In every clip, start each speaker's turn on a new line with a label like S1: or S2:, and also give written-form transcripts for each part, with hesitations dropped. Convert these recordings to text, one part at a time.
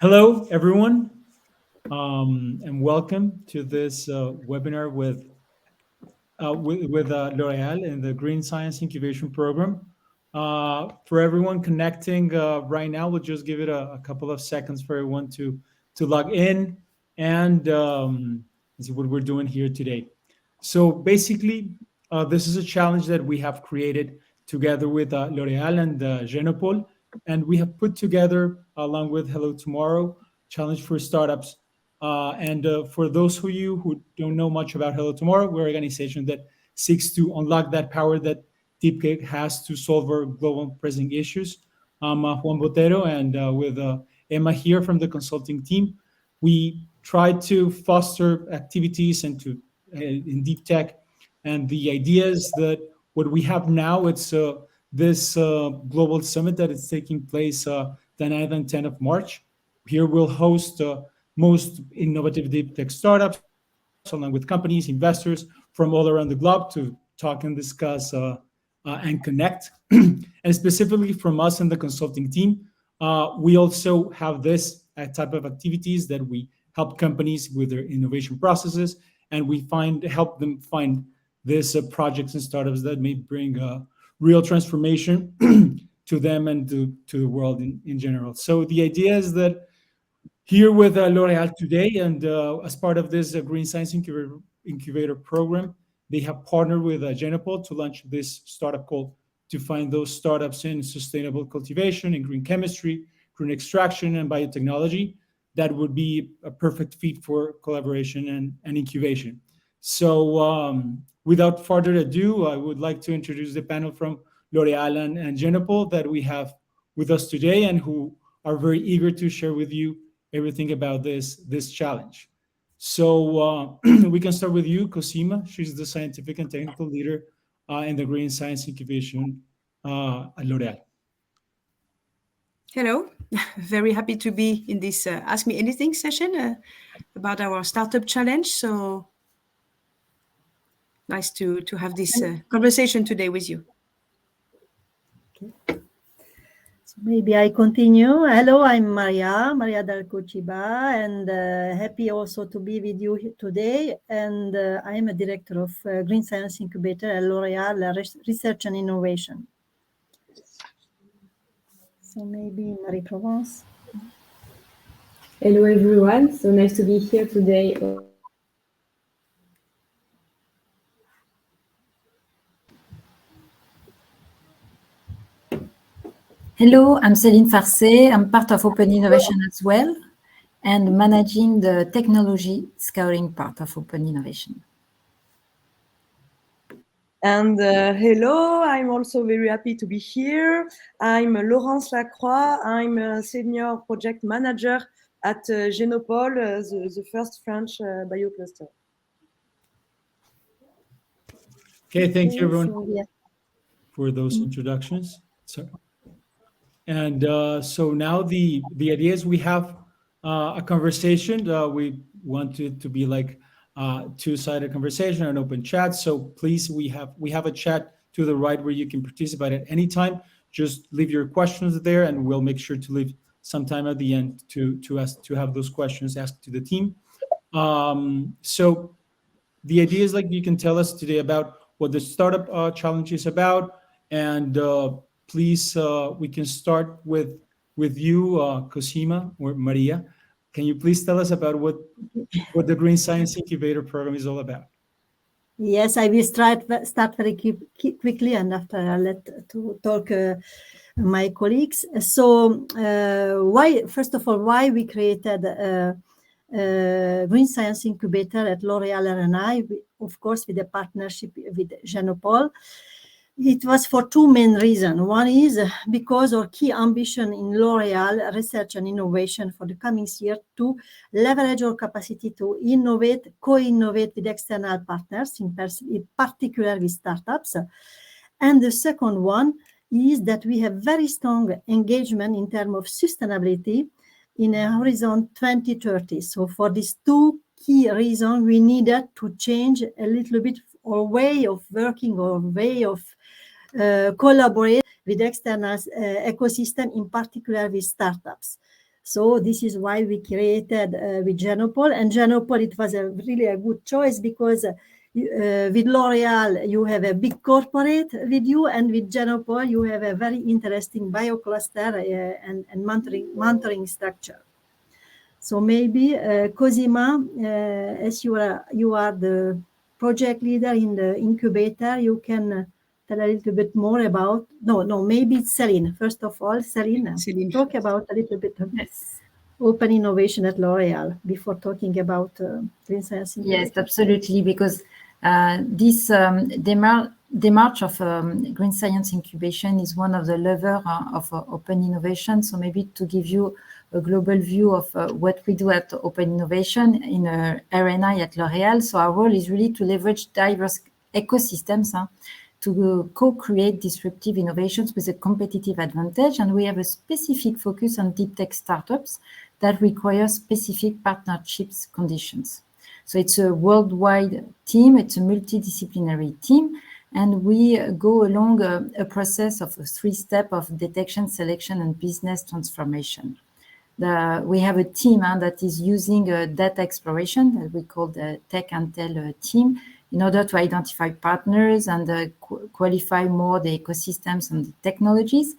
S1: Hello, everyone, and welcome to this webinar with L'Oreal and the Green Science Incubation Program. For everyone connecting right now, we'll just give it a couple of seconds for everyone to log in and see what we're doing here today. So basically, this is a challenge that we have created together with L'Oreal and Genopol, and we have put together, along with Hello Tomorrow, challenge for startups. And for those of you who don't know much about Hello Tomorrow, we're an organization that seeks to unlock that power that deep has to solve our global pressing issues. I'm Juan Botero, and with Emma here from the consulting team, we try to foster activities and to in deep tech. And the idea is that what we have now, it's this global summit that is taking place the 9th and 10th of March. Here we'll host most innovative deep tech startups, along with companies, investors from all around the globe to talk and discuss and connect. And specifically from us and the consulting team, we also have this type of activities that we help companies with their innovation processes, and we help them find these projects and startups that may bring real transformation to them and to the world in general. So the idea is that here with L'Oreal today, and as part of this Green Science Incubator program, they have partnered with Genopol to launch this startup called to find those startups in sustainable cultivation, in green chemistry, green extraction, and biotechnology that would be a perfect fit for collaboration and incubation. So without further ado, I would like to introduce the panel from L'Oreal and Genopol that we have with us today and who are very eager to share with you everything about this challenge. So we can start with you, Cosima. She's the scientific and technical leader in the Green Science Incubation at L'Oreal.
S2: Hello, very happy to be in this Ask Me Anything session about our startup challenge. So nice to have this conversation today with you.
S3: Okay. So maybe I continue. Hello, I'm Maria del Cuciba, and happy also to be with you today. And I am a director of Green Science Incubator at L'Oreal Research and Innovation. So maybe Marie-Provence.
S4: Hello everyone, so nice to be here today.
S5: Hello, I'm Céline Farcé. I'm part of Open Innovation as well and managing the technology scaling part of Open Innovation.
S6: And hello, I'm also very happy to be here. I'm Laurence Lacroix. I'm a senior project manager at Genopol, the first French biocluster.
S1: Okay, thank you everyone for those introductions. And so now the idea is we have a conversation. We want it to be like two-sided conversation, an open chat. So please, we have a chat to the right where you can participate at any time. Just leave your questions there, and we'll make sure to leave some time at the end to have those questions asked to the team. So the idea is like you can tell us today about what the startup challenge is about, and please, we can start with you, Cosima or Maria. Can you please tell us about what the Green Science Incubator program is all about?
S3: Yes, I will start very quickly, and after I'll let to talk my colleagues. So first of all, why we created Green Science Incubator at L'Oreal R&I, of course, with a partnership with Genopol. It was for two main reasons. One is because our key ambition in L'Oreal Research and Innovation for the coming year to leverage our capacity to innovate, co-innovate with external partners, in particular with startups. And the second one is that we have very strong engagement in terms of sustainability in a horizon 2030. So for these two key reasons, we needed to change a little bit our way of working or way of collaborate with external ecosystem, in particular with startups. So this is why we created with Genopol. And Genopol, it was really a good choice because with L'Oreal, you have a big corporate with you, and with Genopol, you have a very interesting biocluster and monitoring structure. So maybe Cosima, as you are the project leader in the incubator, you can tell a little bit more about. No, maybe it's Celine. First of all, Celine, talk about a little bit of open innovation at L'Oreal before talking about Green Sciences Incubator.
S5: Yes, absolutely, because this demarche of Green Science Incubation is one of the levers of open innovation. So maybe to give you a global view of what we do at Open Innovation in R&I at L'Oreal. So our role is really to leverage diverse ecosystems to co-create disruptive innovations with a competitive advantage. And we have a specific focus on deep tech startups that require specific partnerships conditions. So it's a worldwide team, it's a multidisciplinary team, and we go along a process of a 3-step of detection, selection, and business transformation. We have a team that is using data exploration that we call the Tech and Tell team in order to identify partners and qualify more the ecosystems and the technologies.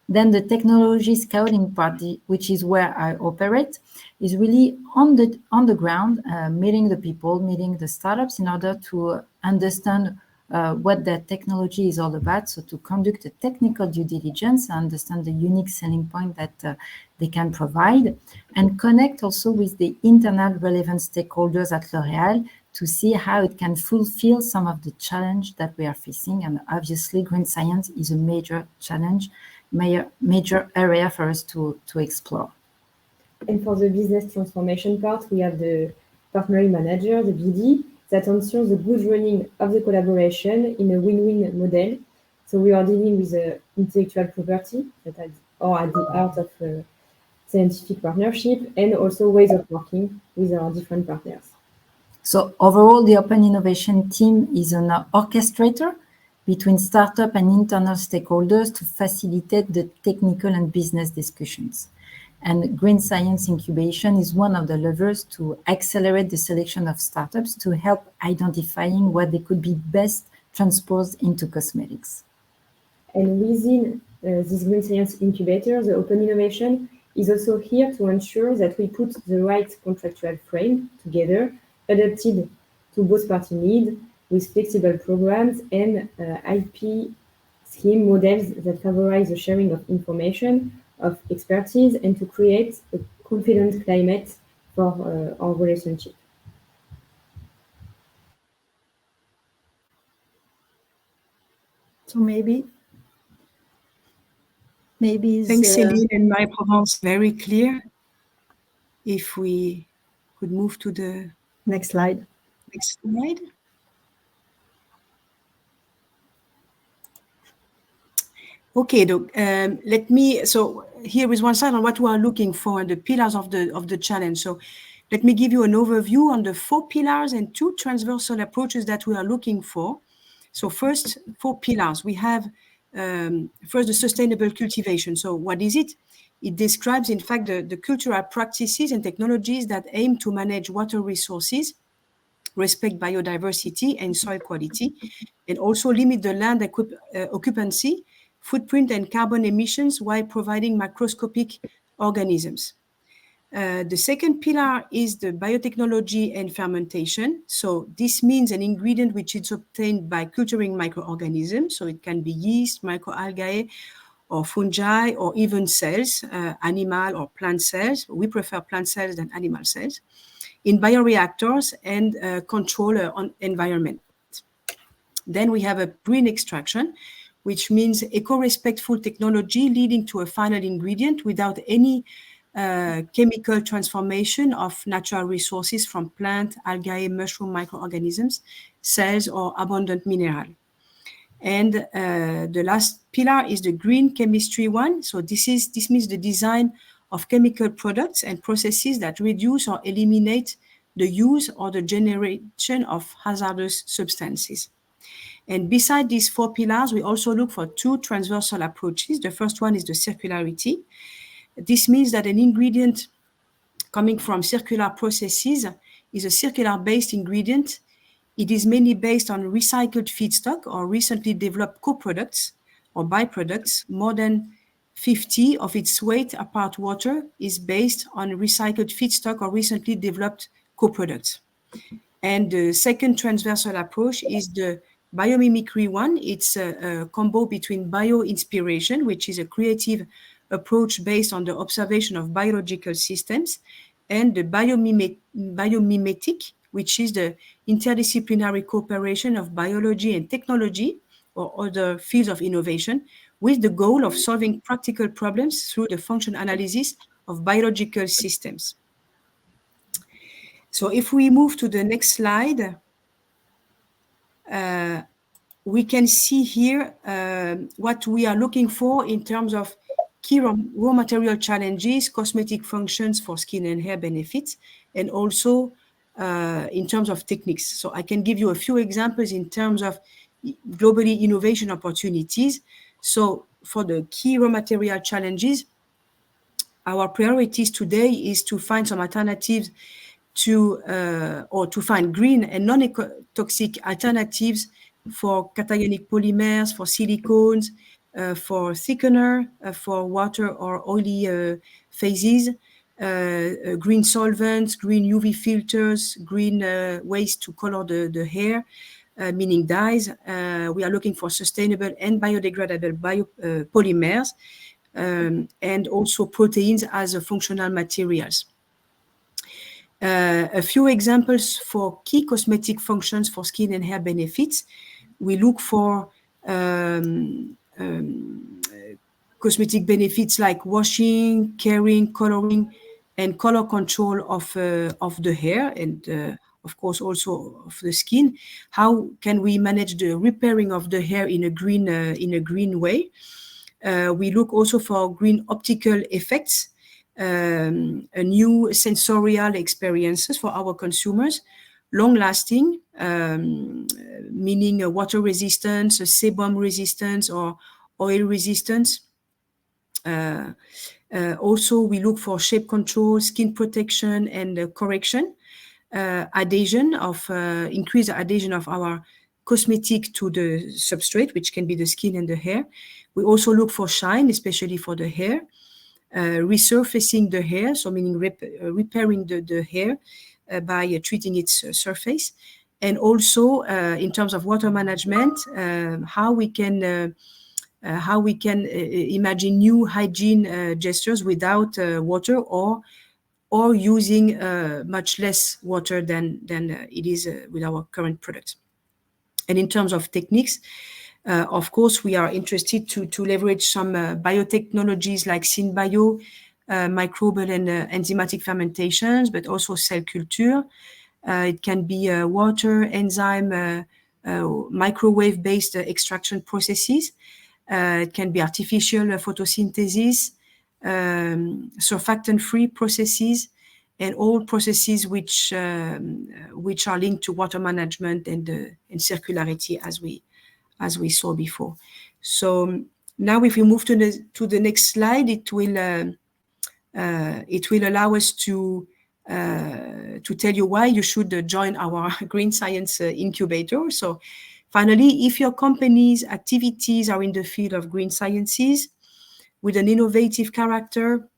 S5: Then the technology scouting part, which is where I operate, is really on the ground, meeting the people, meeting the startups in order to understand what the technology is all about. So to conduct a technical due diligence, understand the unique selling point that they can provide, and connect also with the internal relevant stakeholders at L'Oreal to see how it can fulfill some of the challenge that we are facing. And obviously, green science is a major challenge, major area for us to explore.
S4: And for the business transformation part, we have the partnering manager, the BD, that ensures the good running of the collaboration in a win-win model. So we are dealing with intellectual property that are at the heart of scientific partnership, and also ways of working with our different partners.
S5: So overall, the Open Innovation team is an orchestrator between startup and internal stakeholders to facilitate the technical and business discussions. And Green Science Incubation is one of the levers to accelerate the selection of startups to help identifying what they could be best transposed into cosmetics.
S4: And within this Green Science Incubator, the Open Innovation is also here to ensure that we put the right contractual frame together, adapted to both party needs, with flexible programs and IP scheme models that favorize the sharing of information, of expertise, and to create a confident climate for our relationship.
S3: So maybe
S2: Thanks, Céline and Marie-Provence. Very clear. If we could move to the
S3: next slide.
S2: Next slide. Okay, let me. So here is one slide on what we are looking for and the pillars of the challenge. So let me give you an overview on the 4 pillars and 2 transversal approaches that we are looking for. So first, 4 pillars. We have first the sustainable cultivation. So what is it? It describes, in fact, the cultural practices and technologies that aim to manage water resources, respect biodiversity and soil quality, and also limit the land occupancy, footprint, and carbon emissions while providing macroscopic organisms. The second pillar is the biotechnology and fermentation. So this means an ingredient which is obtained by culturing microorganisms. So it can be yeast, microalgae, or fungi, or even cells, animal or plant cells. We prefer plant cells than animal cells, in bioreactors and control on environment. Then we have a green extraction, which means eco-respectful technology leading to a final ingredient without any chemical transformation of natural resources from plant, algae, mushroom microorganisms, cells, or abundant mineral. And the last pillar is the green chemistry one. So this means the design of chemical products and processes that reduce or eliminate the use or the generation of hazardous substances. And beside these 4 pillars, we also look for 2 transversal approaches. The first one is the circularity, This means that an ingredient coming from circular processes is a circular-based ingredient. It is mainly based on recycled feedstock or recently developed co-products or byproducts. More than 50 of its weight apart water is based on recycled feedstock or recently developed co-products. And the second transversal approach is the biomimicry one. It's a combo between bio-inspiration, which is a creative approach based on the observation of biological systems, and the biomimetic, which is the interdisciplinary cooperation of biology and technology or other fields of innovation, with the goal of solving practical problems through the function analysis of biological systems. So if we move to the next slide, we can see here what we are looking for in terms of key raw material challenges, cosmetic functions for skin and hair benefits, and also in terms of techniques. So I can give you a few examples in terms of globally innovation opportunities. So for the key raw material challenges, our priorities today is to find some alternatives or to find green and non-toxic alternatives for cationic polymers, for silicones, for thickener, for water or oily phases, green solvents, green UV filters, green ways to color the hair, meaning dyes. We are looking for sustainable and biodegradable polymers, and also proteins as functional materials. A few examples for key cosmetic functions for skin and hair benefits. We look for cosmetic benefits like washing, caring, coloring, and color control of the hair, and of course also of the skin. How can we manage the repairing of the hair in a green way? We look also for green optical effects, a new sensorial experiences for our consumers, long-lasting, meaning water resistance, sebum resistance, or oil resistance. Also, we look for shape control, skin protection, and correction, adhesion of increased adhesion of our cosmetic to the substrate, which can be the skin and the hair. We also look for shine, especially for the hair. Resurfacing the hair, so meaning repairing the hair by treating its surface, and also in terms of water management, how we can imagine new hygiene gestures without water, or using much less water than it is with our current products. And in terms of techniques, of course, we are interested to leverage some biotechnologies like synbio, microbial and enzymatic fermentations, but also cell culture. It can be water, enzyme, microwave-based extraction processes. It can be artificial photosynthesis, surfactant-free processes, and all processes which are linked to water management and circularity, as we saw before. So now, if we move to the next slide, it will allow us to tell you why you should join our Green Science Incubator. So finally, if your company's activities are in the field of green sciences with an innovative character,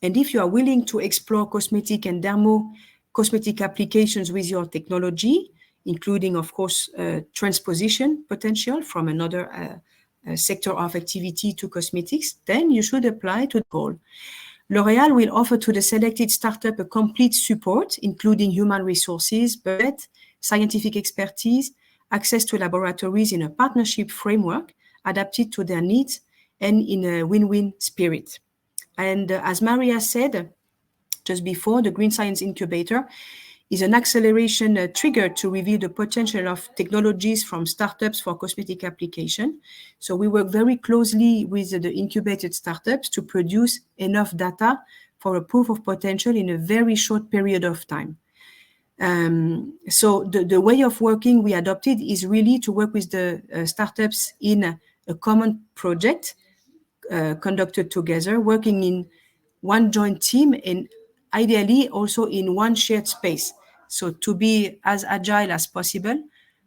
S2: and if you are willing to explore cosmetic and dermo-cosmetic applications with your technology, including, of course, transposition potential from another sector of activity to cosmetics, then you should apply to the goal. L'Oreal will offer to the selected startup a complete support, including human resources, budget, scientific expertise, access to laboratories in a partnership framework adapted to their needs and in a win-win spirit. And as Maria said just before, the Green Science Incubator is an acceleration trigger to reveal the potential of technologies from startups for cosmetic application. So we work very closely with the incubated startups to produce enough data for a proof of potential in a very short period of time. So the way of working we adopted is really to work with the startups in a common project conducted together, working in one joint team, and ideally also in one shared space. So to be as agile as possible,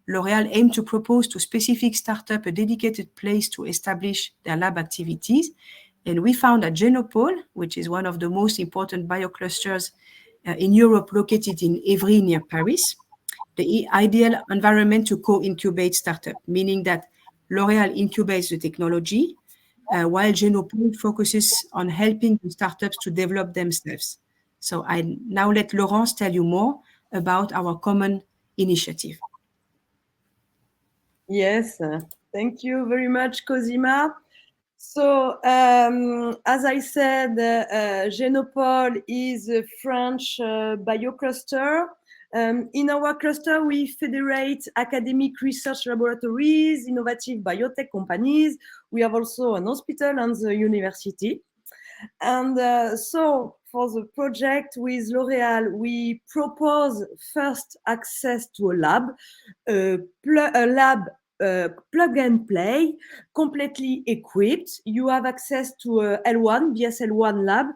S2: L'Oreal aimed to propose to specific startups a dedicated place to establish their lab activities. And we found at Genopole, which is one of the most important bioclusters in Europe, located in Évry near Paris, the ideal environment to co-incubate startups, meaning that L'Oreal incubates the technology, while Genopole focuses on helping the startups to develop themselves. So I now let Laurence tell you more about our common initiative.
S6: Yes, thank you very much, Cosima. So, as I said, Genopole is a French biocluster. In our cluster, we federate academic research laboratories, innovative biotech companies. We have also an hospital and the university. And so for the project with L'Oreal, we propose first access to a lab, plug and play, completely equipped. You have access to a L1, BSL1 lab,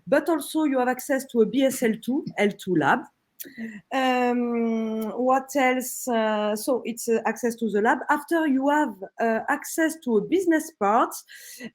S6: but also you have access to a BSL2, L2 lab. What else? So it's access to the lab. After you have access to a business part,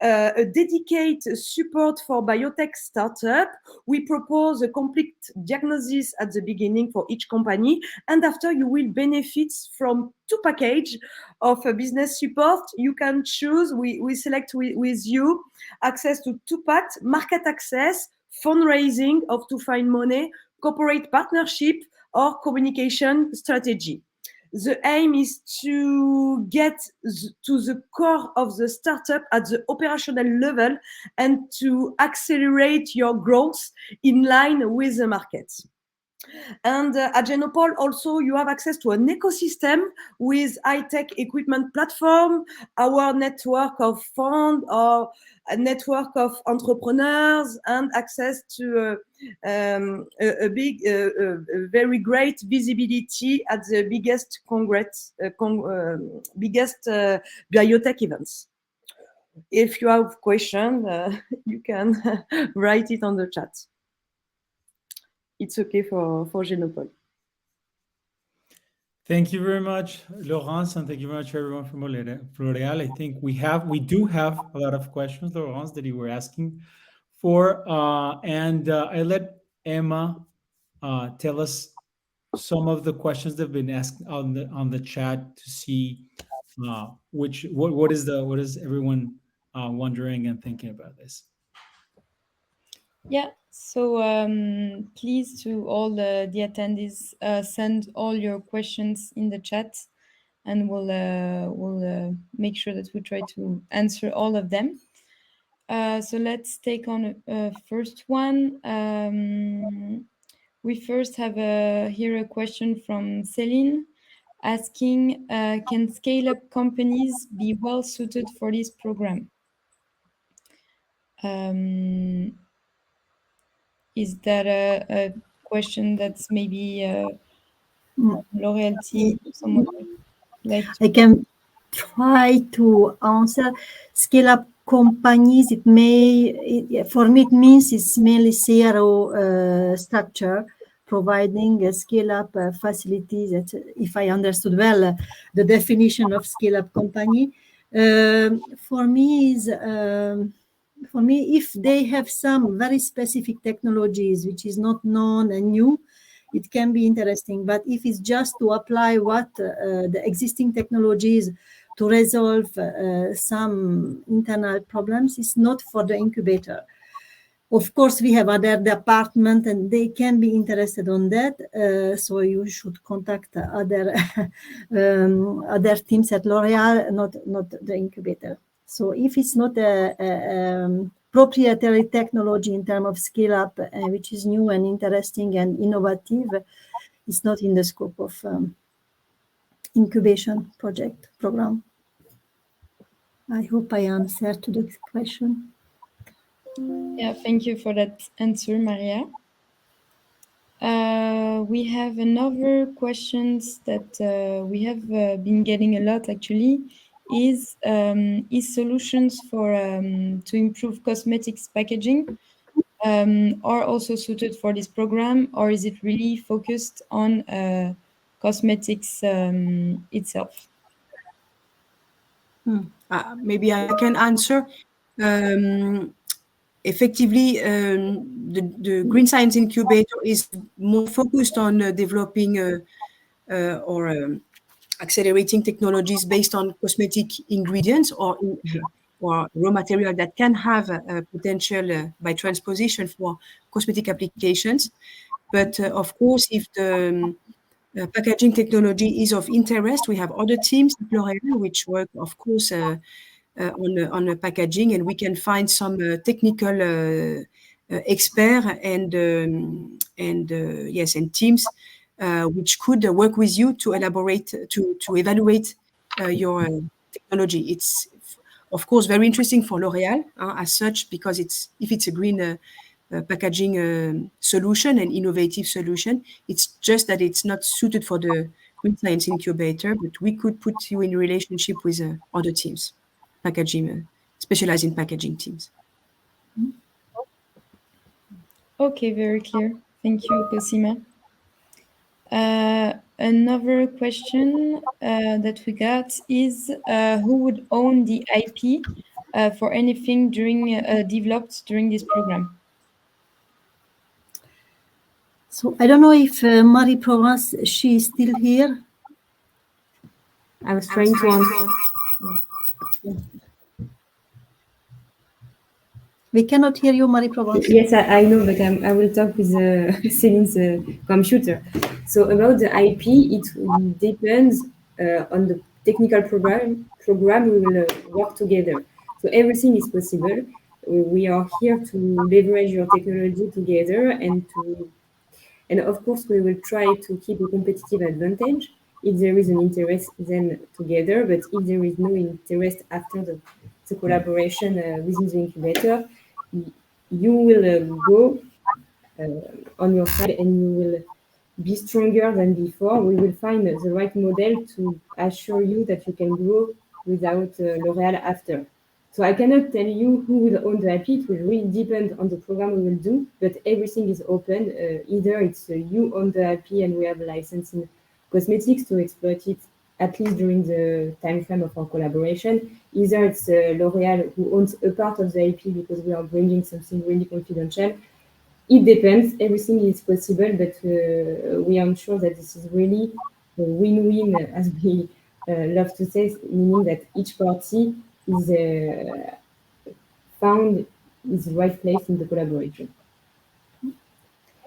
S6: a dedicated support for biotech startup. We propose a complete diagnosis at the beginning for each company, and after you will benefit from two packages of business support. You can choose. We select with you access to two packs: market access, fundraising of to find money, corporate partnership, or communication strategy. The aim is to get to the core of the startup at the operational level and to accelerate your growth in line with the market. And at Genopole, also, you have access to an ecosystem with high-tech equipment platform, our network of funds, or a network of entrepreneurs, and access to a very great visibility at the biggest biggest biotech events. If you have questions, you can write it on the chat. It's okay for Genopole.
S1: Thank you very much, Laurence, and thank you very much, everyone from L'Oreal. I think we do have a lot of questions, Laurence, that you were asking for, and I let Emma tell us some of the questions that have been asked on the chat to see what is everyone wondering and thinking about this.
S7: Yeah, so please to all the attendees, send all your questions in the chat, and we'll make sure that we try to answer all of them. So let's take on first one. We first have here a question from Celine asking, can scale-up companies be well suited for this program? Is that a question that's maybe L'Oreal team? Someone would like to...
S3: I can try to answer. Scale up companies, for me, it means it's mainly CRO structure, providing a scale up facilities. That, if I understood well, the definition of scale up company. For me, if they have some very specific technologies which is not known and new, it can be interesting. But if it's just to apply what the existing technologies to resolve some internal problems, it's not for the incubator. Of course, we have other departments and they can be interested on that. So you should contact other other teams at L'Oreal, not the incubator. So if it's not a proprietary technology in terms of scale up, which is new and interesting and innovative, it's not in the scope of incubation program. I hope I answered to the question.
S7: Yeah, thank you for that answer, Maria. We have another questions that we have been getting a lot actually. Is solutions for to improve cosmetics packaging are also suited for this program, or is it really focused on cosmetics itself?
S2: Maybe I can answer. Effectively, the Green Science Incubator is more focused on developing or accelerating technologies based on cosmetic ingredients or raw material that can have a potential by transposition for cosmetic applications. But of course, if the packaging technology is of interest, we have other teams at LOreal which work, of course, on the packaging, and we can find some technical expert and teams which could work with you to elaborate to evaluate your technology. It's of course very interesting for LOreal as such, because if it's a green packaging solution and innovative solution, it's just that it's not suited for the Green Science Incubator, but we could put you in relationship with other teams. Packaging, specialized in packaging teams.
S7: Okay, very clear. Thank you, Cosima. Another question that we got is who would own the IP for anything developed during this program?
S3: So I don't know if Marie-Provence, she is still here.
S4: I was trying to answer.
S3: We cannot hear you, Marie-Provence.
S4: Yes, I know, but I will talk with Celine's computer. So about the IP, it depends on the technical program we will work together. So everything is possible. We are here to leverage your technology together, and of course we will try to keep a competitive advantage. If there is an interest, then together. But if there is no interest after the collaboration within the incubator, you will go on your side and you will be stronger than before. We will find the right model to assure you that you can grow without LOreal after. So I cannot tell you who will own the IP. It will really depend on the program we will do, but everything is open. Either it's you own the IP and we have a license in cosmetics to exploit it at least during the time frame of our collaboration. Either it's LOreal who owns a part of the IP because we are bringing something really confidential. It depends. Everything is possible, but we are sure that this is really a win-win, as we love to say, meaning that each party is found is the right place in the collaboration.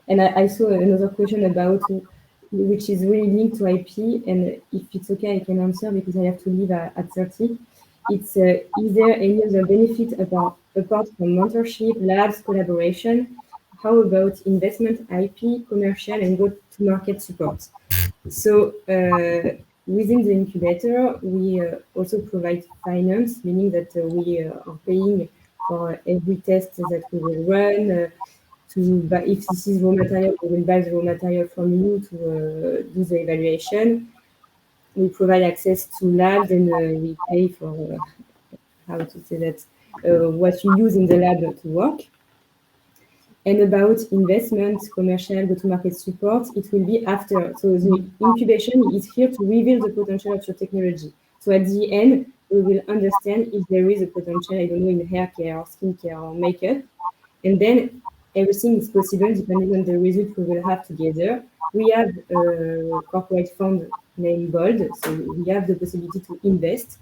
S4: And I saw another question about which is really linked to IP, and if it's okay, I can answer because I have to leave at 30. It's is there any other benefit apart from mentorship, labs, collaboration? How about investment, IP, commercial, and go-to-market support? So within the incubator, we also provide finance, meaning that we are paying for every test that we will run. If this is raw material, we will buy the raw material from you to do the evaluation. We provide access to labs, and we pay for how to say that what you use in the lab to work. And about investment, commercial, go-to-market support, it will be after. So the incubation is here to reveal the potential of your technology. So at the end, we will understand if there is a potential, I don't know, in hair care or skincare or makeup. And then everything is possible depending on the result we will have together. We have a corporate fund named Bold, so we have the possibility to invest.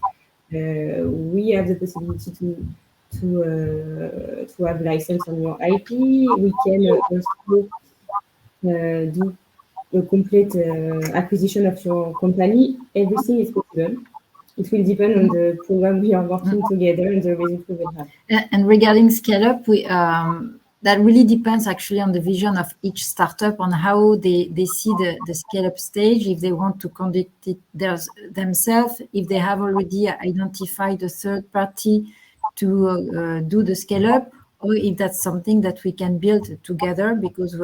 S4: We have the possibility to have license on your IP. We can also do a complete acquisition of your company. Everything is possible. It will depend on the program we are working together and the result we will have.
S5: And regarding scale up, that really depends actually on the vision of each startup, on how they see the scale up stage, if they want to conduct it themselves, if they have already identified a third party to do the scale up, or if that's something that we can build together, because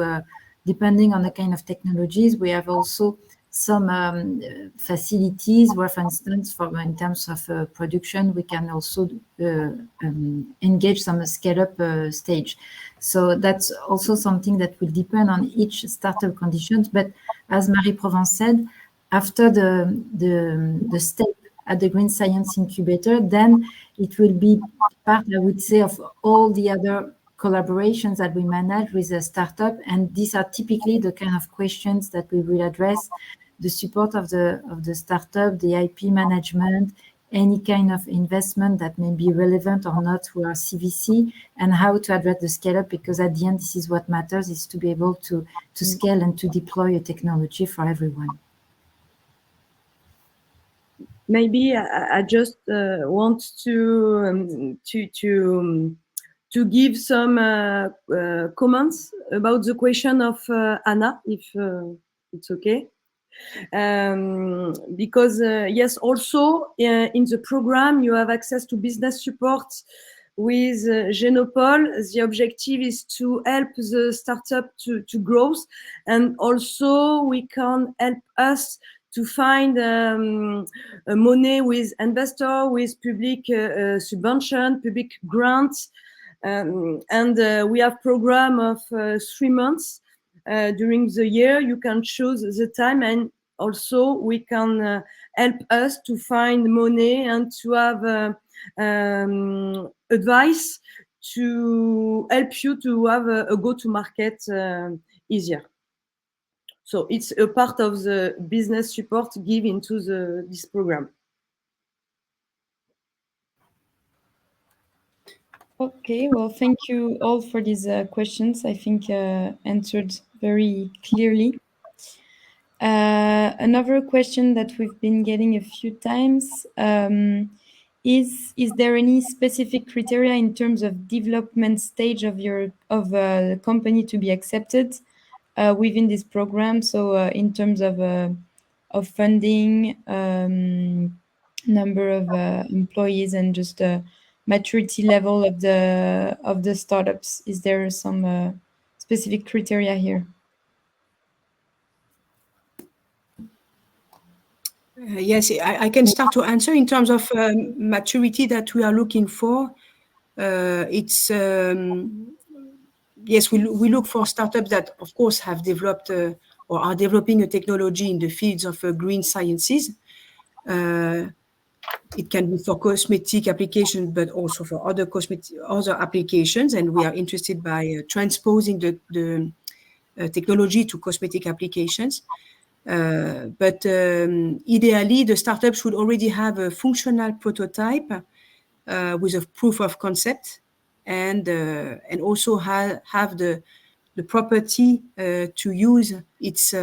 S5: depending on the kind of technologies, we have also some facilities where, for instance, in terms of production, we can also engage some scale-up stage. So that's also something that will depend on each startup conditions. But as Marie-Provence said, after the step at the Green Science Incubator, then it will be part, I would say, of all the other collaborations that we manage with a startup. And these are typically the kind of questions that we will address: the support of the startup, the IP management, any kind of investment that may be relevant or not to our CVC, and how to address the scale-up, because at the end, this is what matters, is to be able to scale and to deploy a technology for everyone.
S6: Maybe I just want to give some comments about the question of Anna, if it's okay. Because yes, also in the program you have access to business support with Genopol. The objective is to help the startup to grow, and also we can help us to find money with investor, with public subvention, public grants, and we have program of 3 months. During the year, you can choose the time, and also we can help us to find money and to have advice to help you to have a go-to-market easier. So it's a part of the business support given to this program.
S7: Okay, well, thank you all for these questions. I think answered very clearly. Another question that we've been getting a few times is there any specific criteria in terms of development stage of the company to be accepted within this program? So in terms of funding, number of employees, and just maturity level of the startups, is there some specific criteria here?
S2: Yes, I can start to answer. In terms of maturity that we are looking for, it's yes, we look for startups that, of course, have developed or are developing a technology in the fields of green sciences. It can be for cosmetic applications, but also for other applications, and we are interested by transposing the technology to cosmetic applications. But ideally, the startup should already have a functional prototype with a proof of concept, and also have the property to use its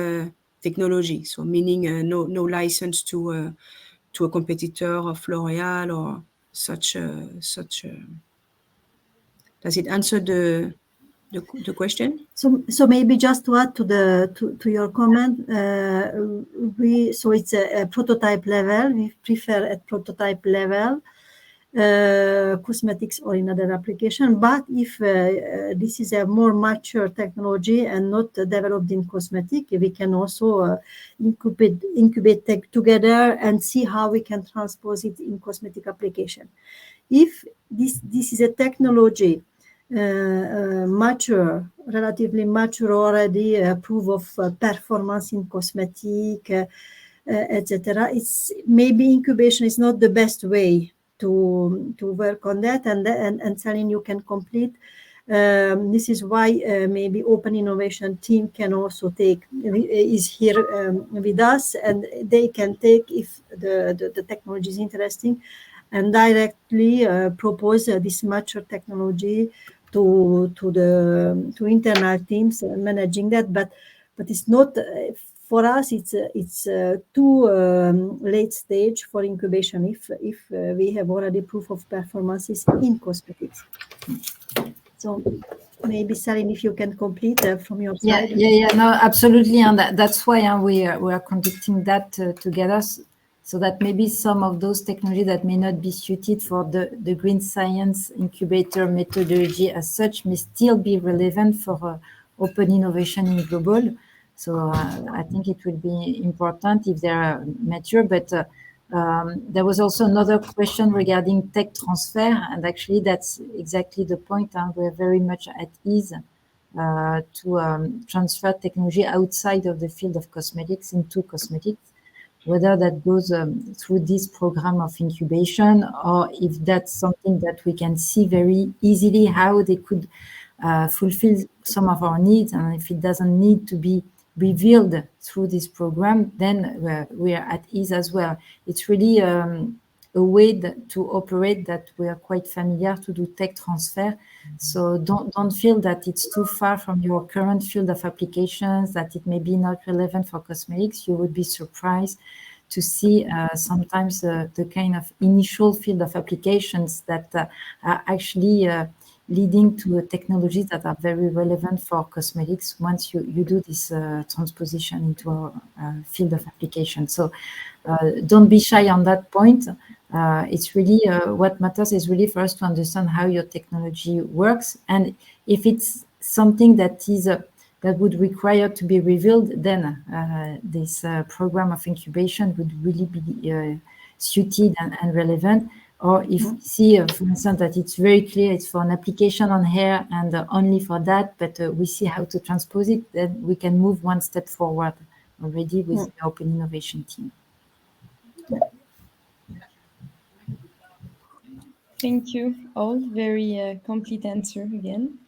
S2: technology. So meaning no license to a competitor of LOreal or such. Does it answer the question?
S3: So maybe just to add to your comment, so it's a prototype level. We prefer at prototype level cosmetics or in other application. But if this is a more mature technology and not developed in cosmetic, we can also incubate tech together and see how we can transpose it in cosmetic application. If this is a technology relatively mature already, proof of performance in cosmetic, etc. It's maybe incubation is not the best way to work on that, and Celine, you can complete. This is why maybe Open Innovation team can also is here with us, and they can take, if the technology is interesting, and directly propose this mature technology to internal teams managing that. But it's not for us. It's too late stage for incubation if we have already proof of performances in cosmetics. So maybe Celine, if you can complete from your side.
S5: Yeah, no, absolutely, and that's why we are conducting that together. So that maybe some of those technologies that may not be suited for the Green Science Incubator methodology as such may still be relevant for Open Innovation in global. So I think it will be important if they are mature. But there was also another question regarding tech transfer, and actually that's exactly the point. We're very much at ease to transfer technology outside of the field of cosmetics into cosmetics, whether that goes through this program of incubation, or if that's something that we can see very easily how they could fulfill some of our needs, and if it doesn't need to be revealed through this program, then we are at ease as well. It's really a way to operate that we are quite familiar to do tech transfer. So don't feel that it's too far from your current field of applications, that it may be not relevant for cosmetics. You would be surprised to see sometimes the kind of initial field of applications that are actually leading to technologies that are very relevant for cosmetics once you do this transposition into a field of application. So don't be shy on that point. It's really what matters is really for us to understand how your technology works, and if it's something that is that would require to be revealed, then this program of incubation would really be suited and relevant. Or if we see, for instance, that it's very clear it's for an application on hair and only for that, but we see how to transpose it, then we can move one step forward already with the open innovation team.
S7: Thank you all. Very complete answer again.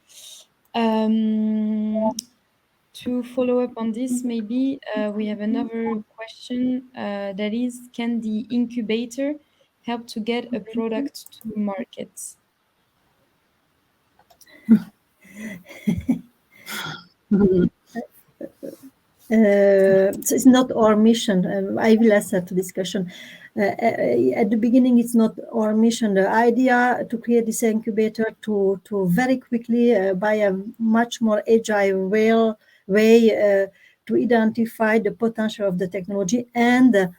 S7: To follow up on this, maybe we have another question that is, can the incubator help to get a product to market?
S3: So it's not our mission. I will answer to this question. At the beginning, it's not our mission. The idea to create this incubator to very quickly, by a much more agile way, to identify the potential of the technology, and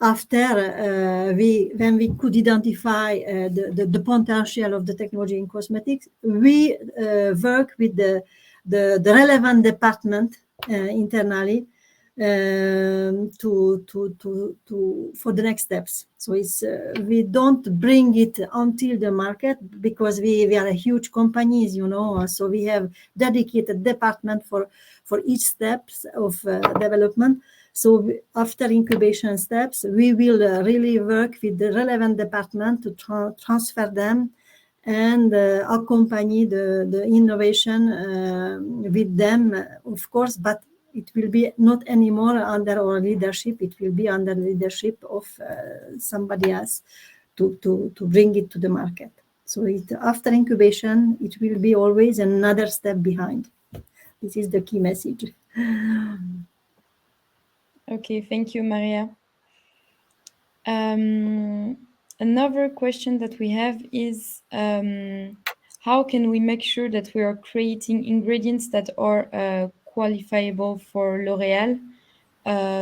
S3: after when we could identify the potential of the technology in cosmetics, we work with the relevant department internally to for the next steps. So it's we don't bring it until the market, because we are a huge company, as you know. So we have dedicated department for each steps of development. So after incubation steps, we will really work with the relevant department to transfer them and accompany the innovation with them, of course, but it will be not anymore under our leadership. It will be under the leadership of somebody else to bring it to the market. So after incubation, it will be always another step behind. This is the key message.
S7: Okay, thank you, Maria. Another question that we have is, how can we make sure that we are creating ingredients that are qualifiable for L'Oreal?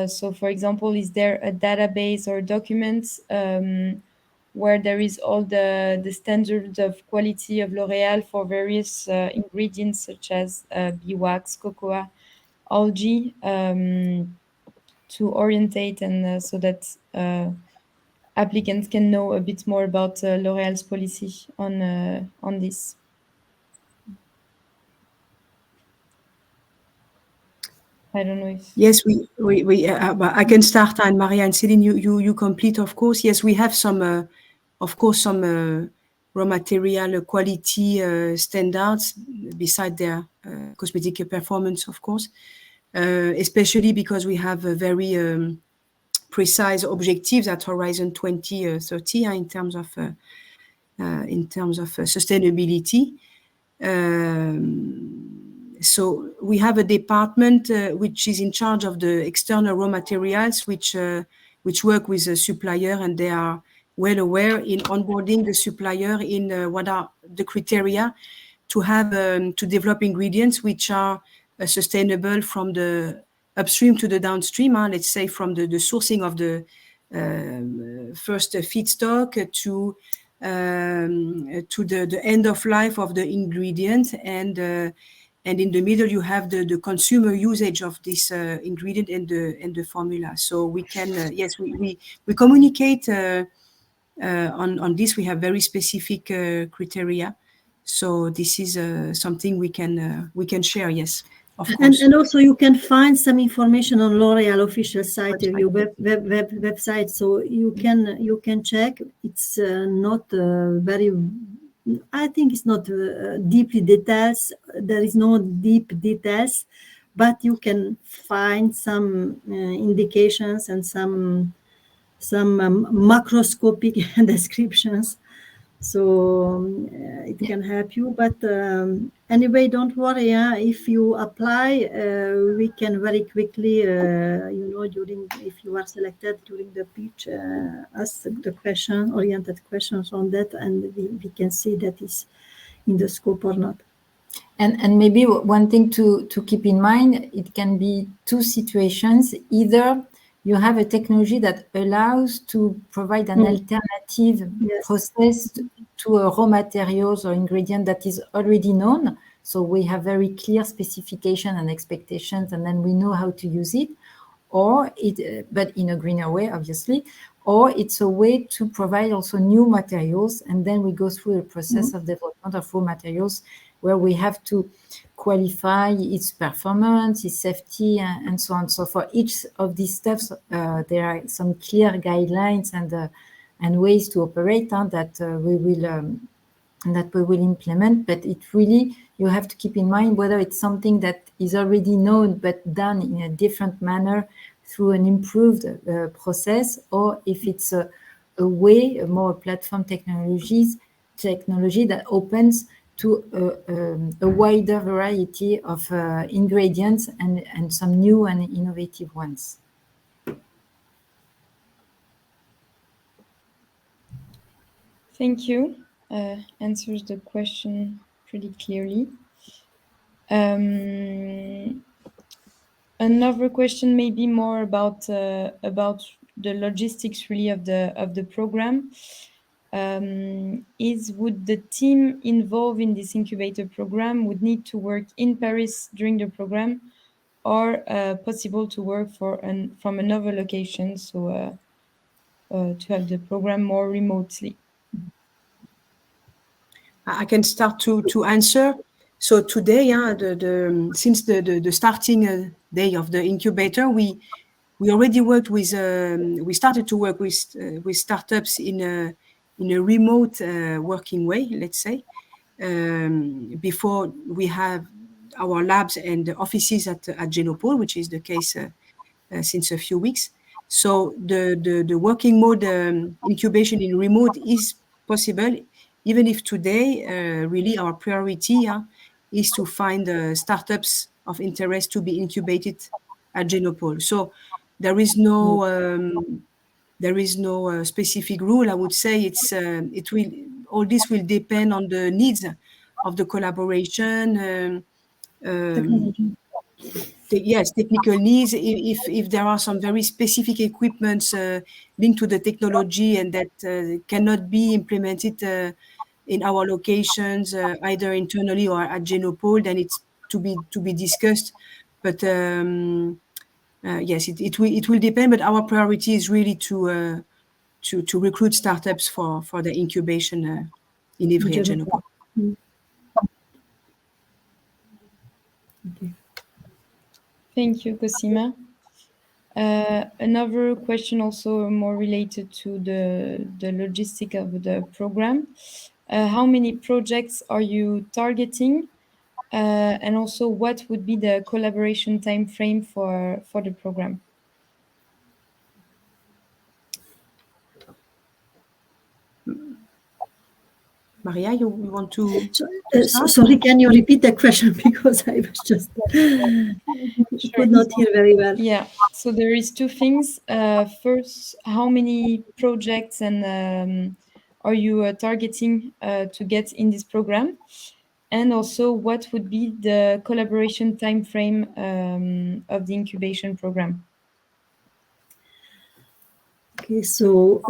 S7: So, for example, is there a database or documents where there is all the standards of quality of L'Oreal for various ingredients such as beeswax, cocoa, algae, to orientate and so that applicants can know a bit more about L'Oreal's policy on this? I don't know if...
S2: Yes, I can start, and Maria and Céline, you complete, of course. Yes, we have some, of course, some raw material quality standards beside their cosmetic performance, of course, especially because we have a very precise objectives at Horizon 2030 in terms of sustainability. So we have a department which is in charge of the external raw materials, which work with the supplier, and they are well aware in onboarding the supplier in what are the criteria to have to develop ingredients which are sustainable from the upstream to the downstream. Let's say from the sourcing of the first feedstock to the end of life of the ingredient, and and in the middle you have the consumer usage of this ingredient and the formula. So we can yes, we communicate on this. We have very specific criteria. So this is something we can share. Yes, of course.
S3: And also you can find some information on L'Oreal official site, your website. So you can check. It's not very. I think it's not deeply details. There is no deep details, but you can find some indications and some macroscopic descriptions. So it can help you. But anyway, don't worry. If you apply, we can very quickly, if you are selected during the pitch, ask the oriented questions on that, and we can see that is in the scope or not.
S5: And maybe one thing to keep in mind, it can be two situations. Either you have a technology that allows to provide an alternative process to a raw materials or ingredient that is already known. So we have very clear specification and expectations, and then we know how to use it. Or but in a greener way, obviously. Or it's a way to provide also new materials, and then we go through a process of development of raw materials where we have to qualify its performance, its safety, and so on. So for each of these steps, there are some clear guidelines and ways to operate that we will implement. But it really, you have to keep in mind whether it's something that is already known but done in a different manner through an improved process, or if it's a more platform technology that opens to a wider variety of ingredients and some new and innovative ones.
S7: Thank you. Answers the question pretty clearly. Another question may be more about the logistics really of the program. Would the team involved in this incubator program would need to work in Paris during the program, or possible to work from another location, so to have the program more remotely?
S2: I can start to answer. So today, since the starting day of the incubator, we already worked with. We started to work with startups in a remote working way, let's say. Before we have our labs and offices at Genopole, which is the case since a few weeks. So the working mode incubation in remote is possible, even if today really our priority is to find startups of interest to be incubated at Genopole. So there is no specific rule. I would say all this will depend on the needs of the collaboration. Technical needs. If there are some very specific equipments linked to the technology and that cannot be implemented in our locations, either internally or at Genopole, then it's to be discussed. But yes, it will depend. But our priority is really to recruit startups for the incubation in Ivry at Genopole.
S3: Okay.
S7: Thank you, Cosima. Another question also more related to the logistic of the program. How many projects are you targeting? And also, what would be the collaboration time frame for the program?
S2: Maria, you want to?
S3: Sorry, can you repeat the question, because I was just could not hear very well.
S7: Yeah, so there is two things. First, how many projects and are you targeting to get in this program? And also, what would be the collaboration time frame of the incubation program?
S3: Okay, so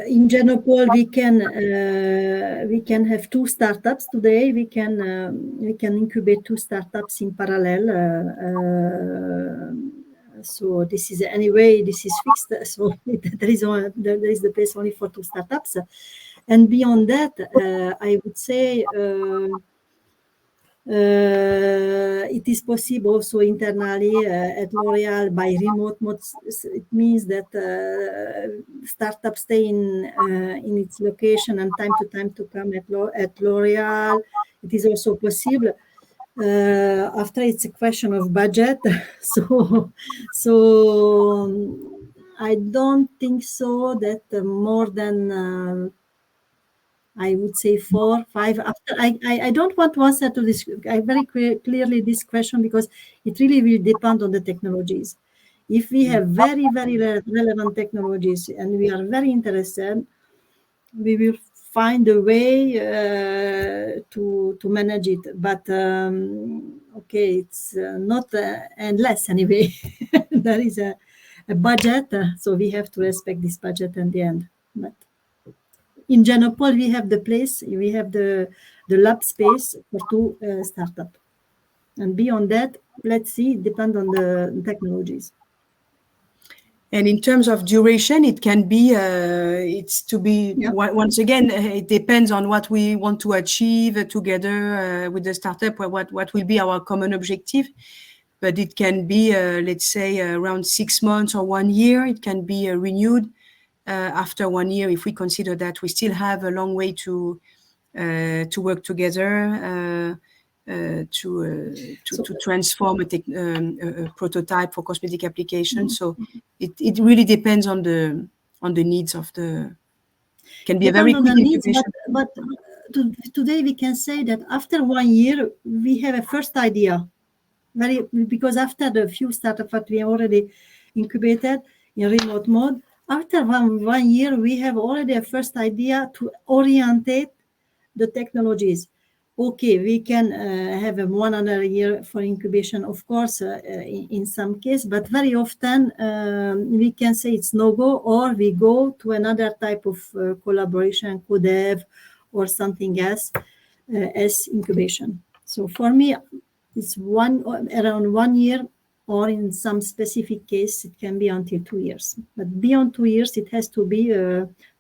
S3: in Genopol we can have 2 startups today. We can incubate 2 startups in parallel. So this is fixed. So there is the place only for 2 startups, and beyond that, I would say. It is possible also internally at L'Oreal by remote modes. It means that startups stay in its location and time to come at L'Oreal. It is also possible. After it's a question of budget, so I don't think so that more than. I would say 4, 5. After I don't want to answer to this very clearly this question because it really will depend on the technologies. If we have very, very relevant technologies and we are very interested, we will find a way to manage it. But okay, it's not endless anyway. There is a budget, so we have to respect this budget at the end. But in Genopol, we have the place, we have the lab space for 2 startups. And beyond that, let's see, depend on the technologies.
S2: And in terms of duration, it can be, it's to be, once again, it depends on what we want to achieve together with the startup, what will be our common objective. But it can be, let's say, around 6 months or 1 year. It can be renewed. After 1 year, if we consider that we still have a long way to work together to transform a prototype for cosmetic application. So it really depends on the needs of the. Can be a very quick incubation.
S3: But today we can say that after 1 year we have a first idea, because after the few startups that we already incubated in remote mode. After one year, we have already a first idea to orientate the technologies. Okay, we can have 1 another year for incubation, of course, in some case, but very often we can say it's no-go, or we go to another type of collaboration, co-dev, or something else as incubation. So for me, it's around 1 year, or in some specific case, it can be until 2 years. But beyond 2 years, it has to be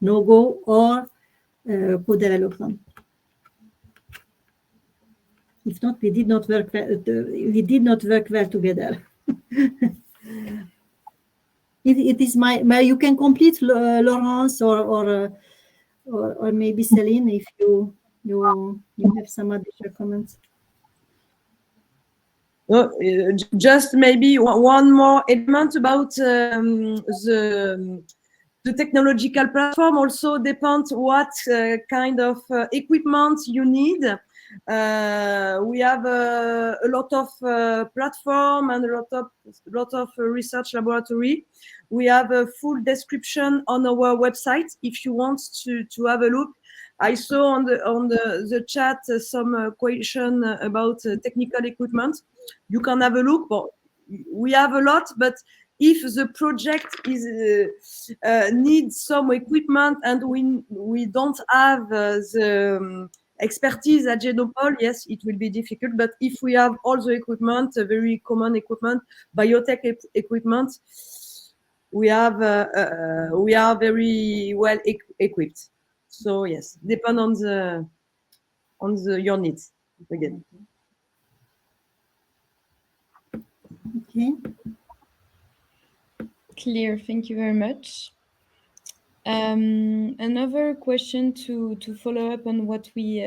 S3: no-go or co-development. If not, we did not work well together. It is my you can complete, Laurence, or maybe Céline, if you have some additional comments.
S6: Just maybe one more element about the technological platform. Also depends what kind of equipment you need. We have a lot of platform and a lot of research laboratory. We have a full description on our website if you want to have a look. I saw on the chat some question about technical equipment. You can have a look. But we have a lot, but if the project is needs some equipment and we don't have the expertise at Genopol, yes, it will be difficult. But if we have all the equipment, very common equipment, biotech equipment, we are very well equipped. So yes, depend on your needs again.
S3: Okay.
S7: Clear. Thank you very much. Another question to follow up on what we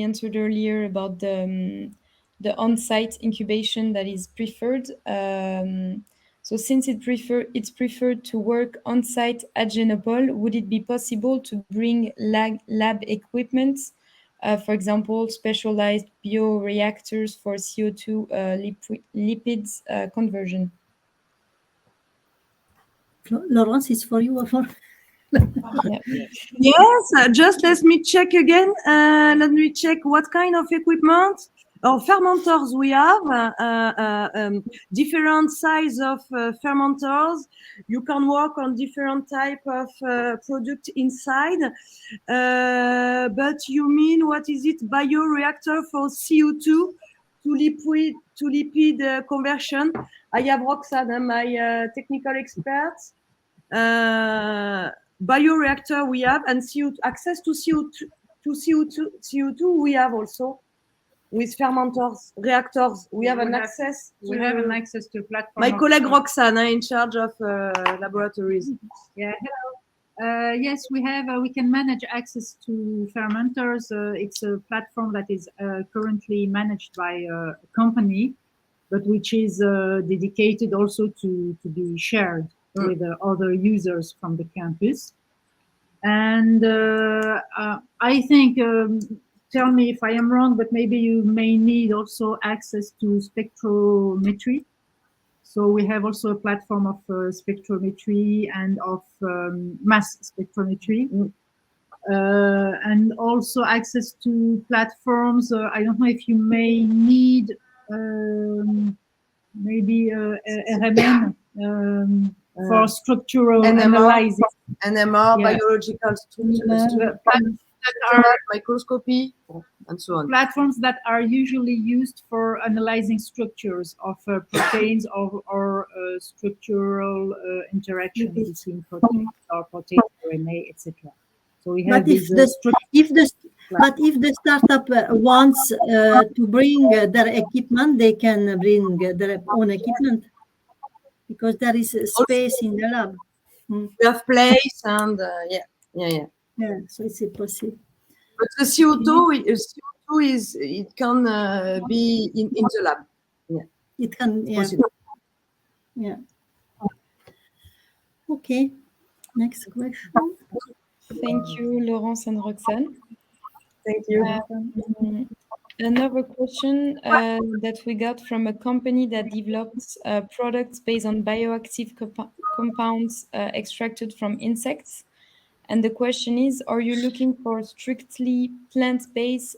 S7: answered earlier about the on-site incubation that is preferred. So since it's preferred to work on-site at Genopol, would it be possible to bring lab equipment, for example, specialized bioreactors for CO2 lipids conversion?
S3: Laurence, is for you or for?
S6: Yes, just let me check again. Let me check what kind of equipment. Fermenters, we have different size of fermenters. You can work on different type of product inside. But you mean, what is it? Bioreactor for CO2 to lipid conversion. I have Roxanne, my technical expert. Bioreactor we have, and CO2, access to CO2 we have also. With fermenters, reactors, we have access.
S8: We have an access to platform.
S6: My colleague Roxanne, in charge of laboratories.
S8: Yeah, hello. Yes, we have. We can manage access to fermenters. It's a platform that is currently managed by a company, but which is dedicated also to be shared with other users from the campus. And I think. Tell me if I am wrong, but maybe you may need also access to spectrometry. So we have also a platform of spectrometry and of mass spectrometry. And also access to platforms. I don't know if you may need maybe RMN for structural analysis.
S6: NMR,
S8: Yeah.
S6: biological structure, microscopy, and so on.
S8: Platforms that are usually used for analyzing structures of proteins or structural interactions between proteins or protein RNA, etc. So we have
S3: but if the startup wants to bring their equipment, they can bring their own equipment because there is space in the lab.
S6: We have place and yeah,
S3: so it's possible.
S6: But the CO2 is it can be in the lab. Yeah,
S3: it can. Yeah. Yeah. Okay. Next question.
S7: Thank you, Laurence and Roxanne.
S6: Thank you.
S7: Another question that we got from a company that develops products based on bioactive compounds extracted from insects. And the question is, are you looking for strictly plant-based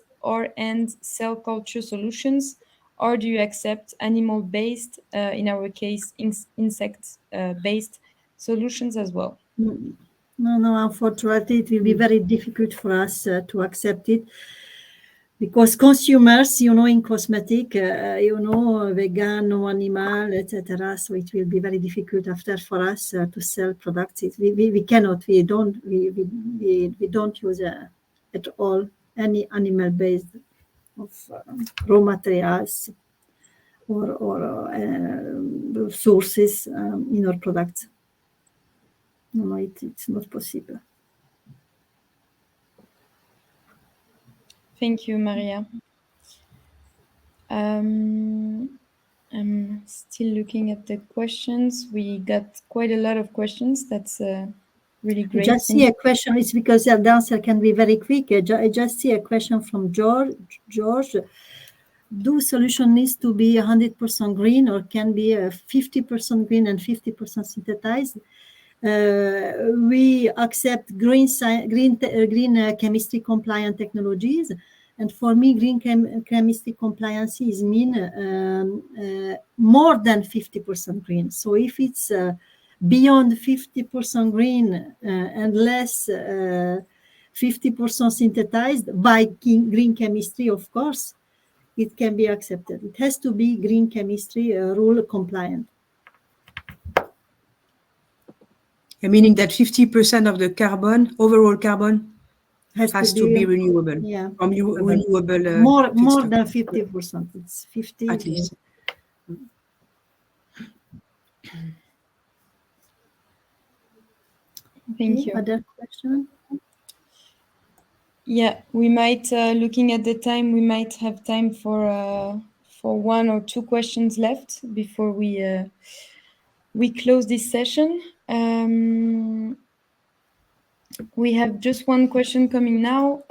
S7: and cell culture solutions, or do you accept animal-based, in our case, insect-based solutions as well?
S3: No, unfortunately, it will be very difficult for us to accept it. Because consumers, in cosmetic, vegan, no animal, etc. So it will be very difficult after for us to sell products. We cannot. We don't use at all any animal-based of raw materials or sources in our products. No, it's not possible.
S7: Thank you, Maria. I'm still looking at the questions. We got quite a lot of questions. That's really great.
S3: I just see a question. It's because the answer can be very quick. I just see a question from George. Do solution needs to be 100% green, or can be 50% green and 50% synthesized? We accept green chemistry compliant technologies, and for me, green chemistry compliance mean more than 50% green. So if it's beyond 50% green and less 50% synthesized by green chemistry, of course, it can be accepted. It has to be green chemistry rule compliant.
S2: Meaning that 50% of the carbon, overall carbon, has to be renewable.
S3: Yeah.
S2: From renewable.
S3: More than 50%. It's 50.
S2: At least.
S7: Thank you.
S3: Other question?
S7: Yeah, we might, looking at the time, we might have time for one or two questions left before we close this session. We have just one question coming now.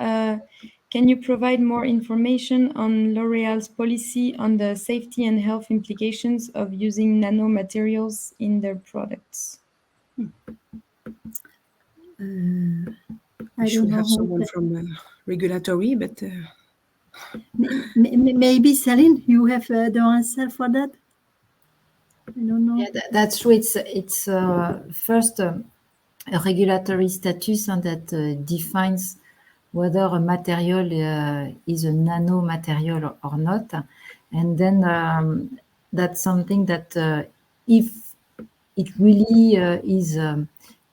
S7: Can you provide more information on L'Oreal's policy on the safety and health implications of using nanomaterials in their products?
S2: I should have someone from regulatory, but
S3: Maybe Celine, you have the answer for that. I don't know.
S5: Yeah, that's true. It's first a regulatory status and that defines whether a material is a nano material or not, and then that's something that if it really is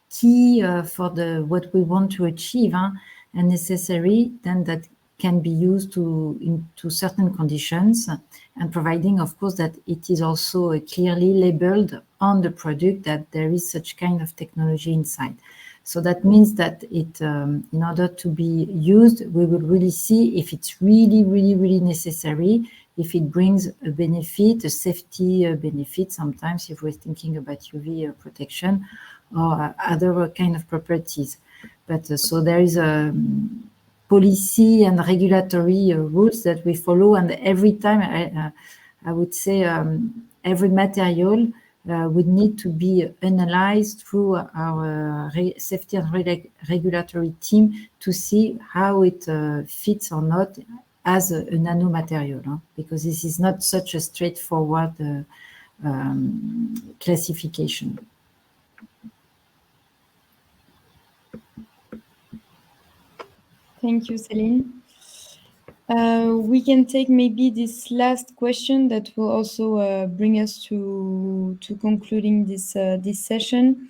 S5: key for what we want to achieve and necessary, then that can be used into certain conditions, and providing, of course, that it is also clearly labeled on the product that there is such kind of technology inside. So that means that it, in order to be used, we will really see if it's really, really, really necessary, if it brings a benefit, a safety benefit, sometimes if we're thinking about UV protection or other kind of properties. But so there is a policy and regulatory rules that we follow, and every time I would say every material would need to be analyzed through our safety and regulatory team to see how it fits or not as a nanomaterial, because this is not such a straightforward classification.
S7: Thank you, Celine. We can take maybe this last question that will also bring us to concluding this this session.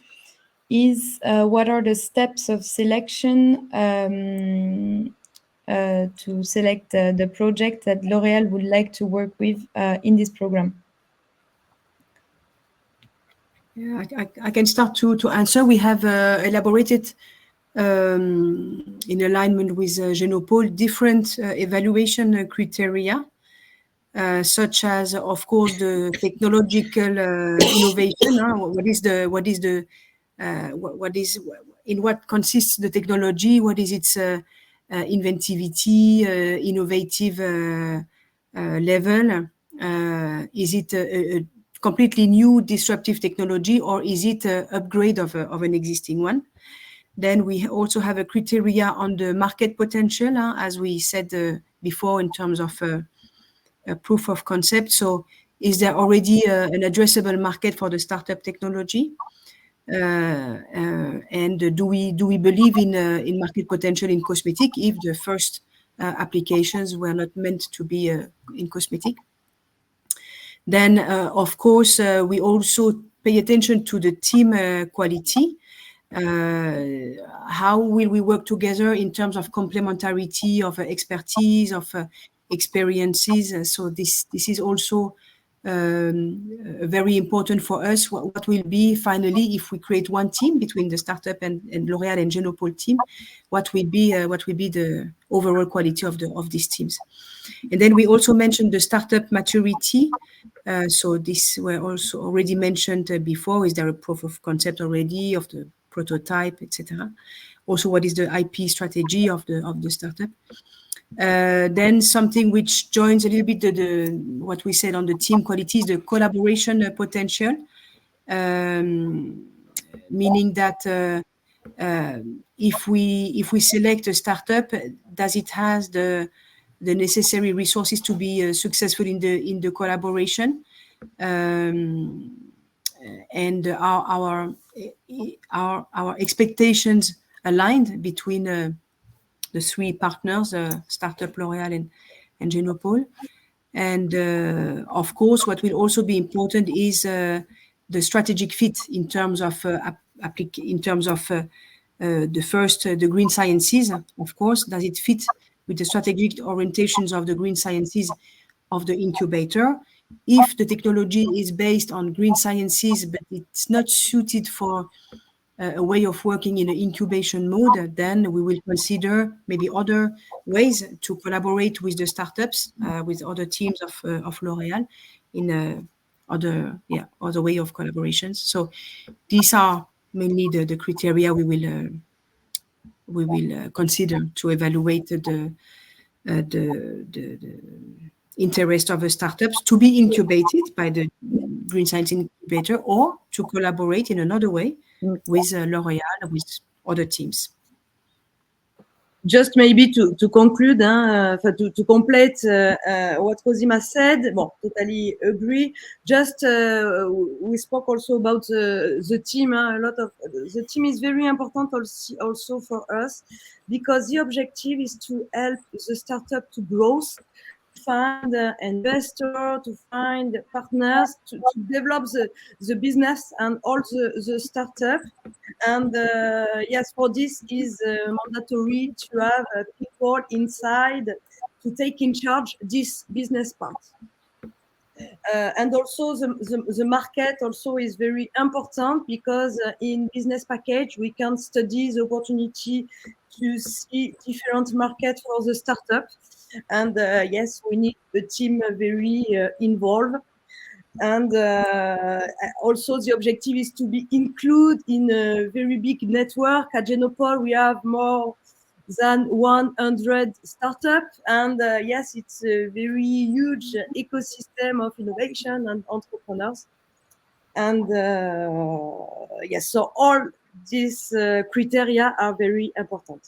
S7: Is what are the steps of selection to select the project that L'Oreal would like to work with in this program?
S2: Yeah, I can start to answer. We have elaborated in alignment with Genopole different evaluation criteria, such as, of course, the technological innovation. In what consists the technology? What is its inventivity, innovative level? Is it a completely new disruptive technology, or is it an upgrade of an existing one? Then we also have a criteria on the market potential, as we said before, in terms of a proof of concept. So is there already an addressable market for the startup technology? And do we believe in market potential in cosmetic if the first applications were not meant to be in cosmetic? Then, of course, we also pay attention to the team quality. How will we work together in terms of complementarity, of expertise, of experiences? So this is also very important for us. What will be finally, if we create one team between the startup and L'Oreal and Genopole team, what will be the overall quality of these teams? And then we also mentioned the startup maturity. So this were also already mentioned before. Is there a proof of concept already of the prototype, etc.? Also, what is the IP strategy of the startup? Then something which joins a little bit what we said on the team quality is the collaboration potential, meaning that if we select a startup, does it has the necessary resources to be successful in the collaboration, and our expectations aligned between the three partners, startup, L'Oreal, and Genopole. And of course, what will also be important is the strategic fit in terms of the Green Sciences. Of course, does it fit with the strategic orientations of the Green Sciences of the incubator? If the technology is based on Green Sciences, but it's not suited for a way of working in an incubation mode, then we will consider maybe other ways to collaborate with the startups, with other teams of L'Oreal in other way of collaborations. So these are mainly the criteria we will consider to evaluate the interest of the startups to be incubated by the Green Science Incubator, or to collaborate in another way with L'Oreal, with other teams.
S6: just maybe to conclude, to complete what Cosima said, well, totally agree. Just we spoke also about the team. A lot of the team is very important also for us, because the objective is to help the startup to grow, find investor, to find partners, to develop the business and all the startup. And yes, for this is mandatory to have people inside to take in charge this business part. And also the market also is very important, because in business package we can study the opportunity to see different market for the startup. And yes, we need a team very involved. And also the objective is to be included in a very big network. At Genopol we have more than 100 startups, and yes, it's a very huge ecosystem of innovation and entrepreneurs. And yes, so all these criteria are very important.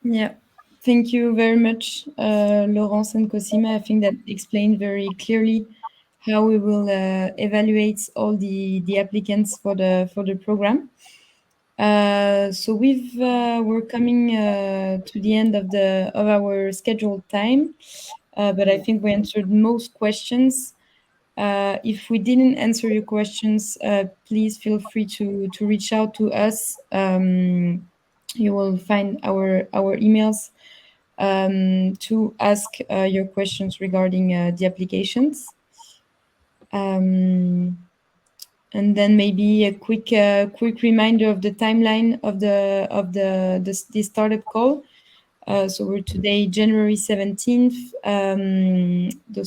S7: Yeah, thank you very much, Laurence and Cosima. I think that explained very clearly how we will evaluate all the applicants for the program. So we're coming to the end of our scheduled time, but I think we answered most questions. If we didn't answer your questions, please feel free to reach out to us. You will find our emails to ask your questions regarding the applications. And then maybe a quick reminder of the timeline of the startup call. So we're today January 17th.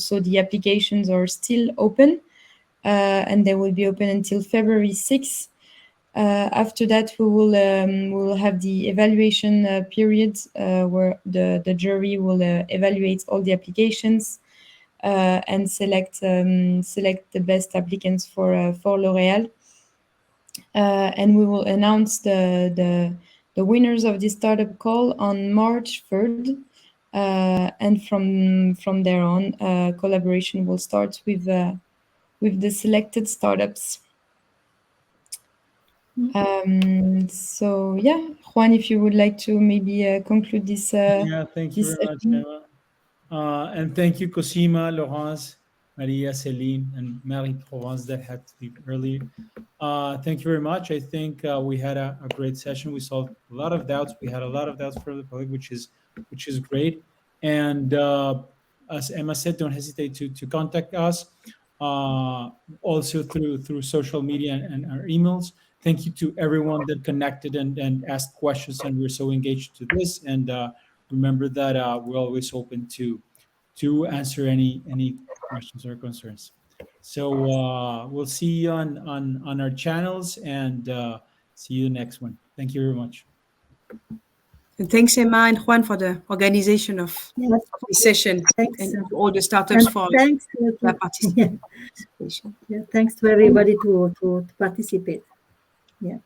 S7: So the applications are still open, and they will be open until February 6th. After that, we will have the evaluation period where the jury will evaluate all the applications and select the best applicants for LOreal. And we will announce the winners of this startup call on March 3rd. And from there on, collaboration will start with the selected startups. So yeah, Juan, if you would like to maybe conclude this.
S1: Yeah, thank you
S7: this
S1: very much,
S7: session.
S1: Emma. And thank you, Cosima, Laurence, Maria, Celine, and Marie-Provence that had to leave earlier. Thank you very much. I think we had a great session. We solved a lot of doubts. We had a lot of doubts for the public, which is great. And as Emma said, don't hesitate to contact us. Also through social media and our emails. Thank you to everyone that connected and asked questions, and we're so engaged to this. And remember that we're always open to answer any questions or concerns. So we'll see you on our channels, and see you next one. Thank you very much.
S2: And thanks, Emma and Juan, for the organization of
S3: Yes,
S2: this session.
S3: thanks.
S2: And to all the startups
S3: And
S2: for
S3: thanks
S2: their
S3: to,
S2: participation.
S3: yeah, thanks to everybody to participate. Yeah.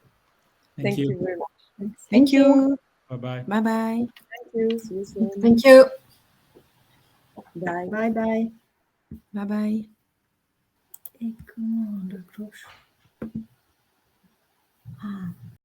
S6: Thank you very much.
S3: Thanks.
S2: Thank you.
S1: Bye-bye.
S2: Bye-bye.
S6: Thank you. See you soon.
S5: Thank you.
S6: Bye.
S3: Bye bye.
S2: Bye-bye.
S3: Et comment on accroche? Ah.